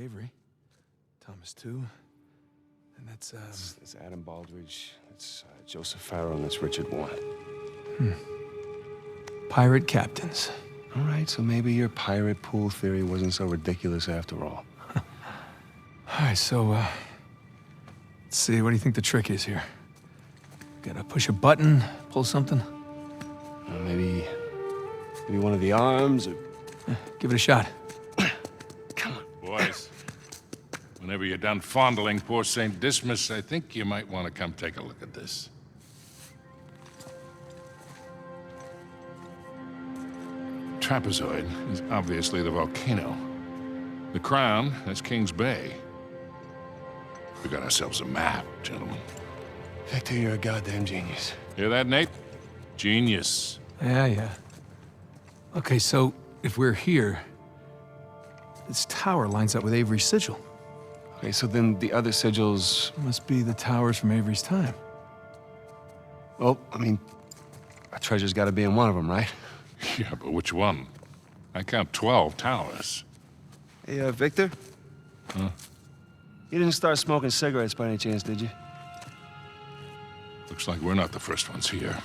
Avery. Thomas, too. And that's, That's Adam Baldridge. That's Joseph Farrow, and that's Richard Warren. Pirate captains. All right, so maybe your pirate pool theory wasn't so ridiculous after all. All right, so, let's see, what do you think the trick is here? Gotta push a button, pull something? Maybe one of the arms, or... Yeah, give it a shot. Come on. Boys, whenever you're done fondling poor St. Dismas, I think you might want to come take a look at this. Trapezoid is obviously the volcano. The crown, that's King's Bay. We got ourselves a map, gentlemen. Victor, you're a goddamn genius. Hear that, Nate? Genius. Yeah. Okay, so if we're here, this tower lines up with Avery's sigil. Okay, so then the other sigils... Must be the towers from Avery's time. Well, I mean, our treasure's got to be in one of them, right? Yeah, but which one? I count 12 towers. Hey, Victor? Huh? You didn't start smoking cigarettes by any chance, did you? Looks like we're not the first ones here.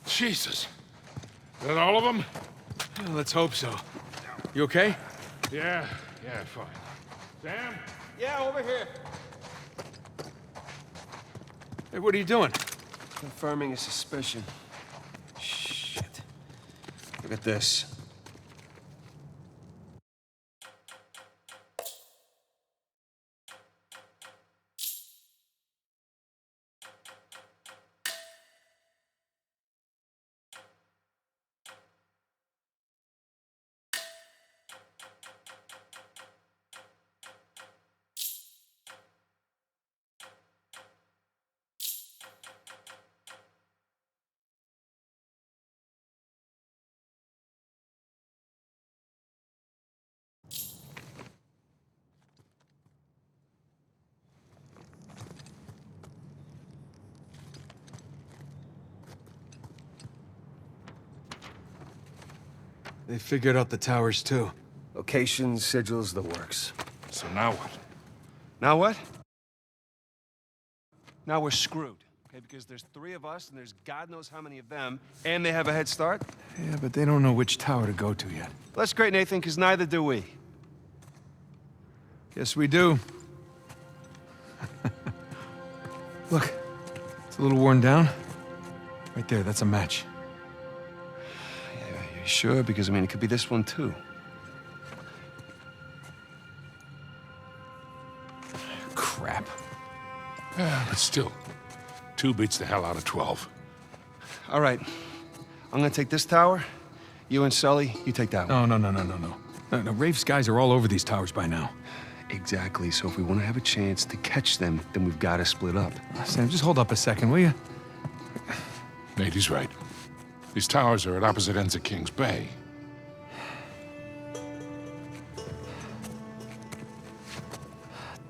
Jesus. Is that all of them? Well, let's hope so. You okay? Yeah, fine. Sam? Yeah, over here. Hey, what are you doing? Confirming a suspicion. Shit. Look at this. They figured out the towers, too. Locations, sigils, the works. So now what? Now what? Now we're screwed. Okay, because there's 3 of us, and there's God knows how many of them, and they have a head start. Yeah, but they don't know which tower to go to yet. That's great, Nathan, because neither do we. Yes, we do. Look, it's a little worn down. Right there, that's a match. Yeah, you sure? Because, I mean, it could be this one, too. Crap. But still, 2 beats the hell out of 12. All right. I'm gonna take this tower. You and Sully, you take that one. No, Rafe's guys are all over these towers by now. Exactly. So if we want to have a chance to catch them, then we've got to split up. Sam, just hold up a second, will you? Nate, he's right. These towers are at opposite ends of King's Bay.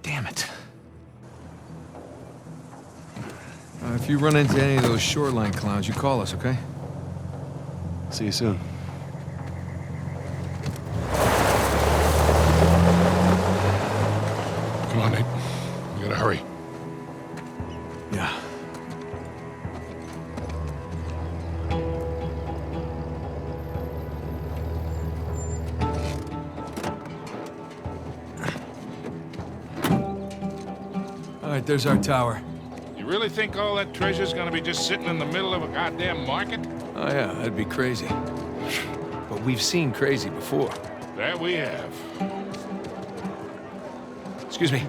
Damn it. If you run into any of those shoreline clowns, you call us, okay? See you soon. Come on, Nate. We gotta hurry. Yeah. All right, there's our tower. You really think all that treasure's gonna be just sitting in the middle of a goddamn market? Oh, yeah, that'd be crazy. But we've seen crazy before. That we have. Excuse me.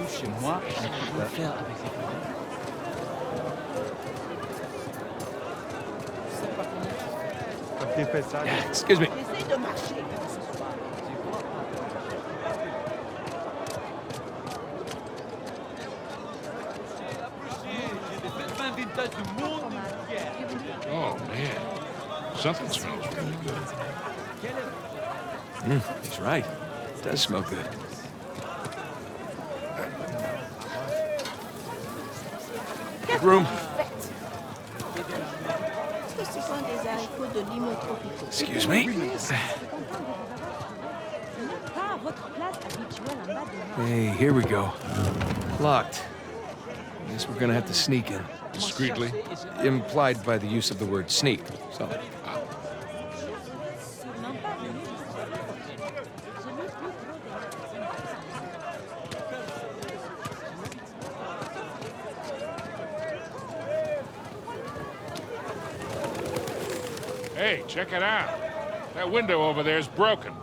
Chez moi, on peut le faire avec les Excuse me. Essaye de marcher. Oh, man. Something smells really good. He's right. It does smell good. Room. Est-ce que ce sont des haricots de limo tropicaux? Excuse me. Pas à votre place habituelle en bas de Hey, here we go. Locked. Guess we're gonna have to sneak in. Discreetly. Implied by the use of the word sneak. So, Hey, check it out. That window over there's broken.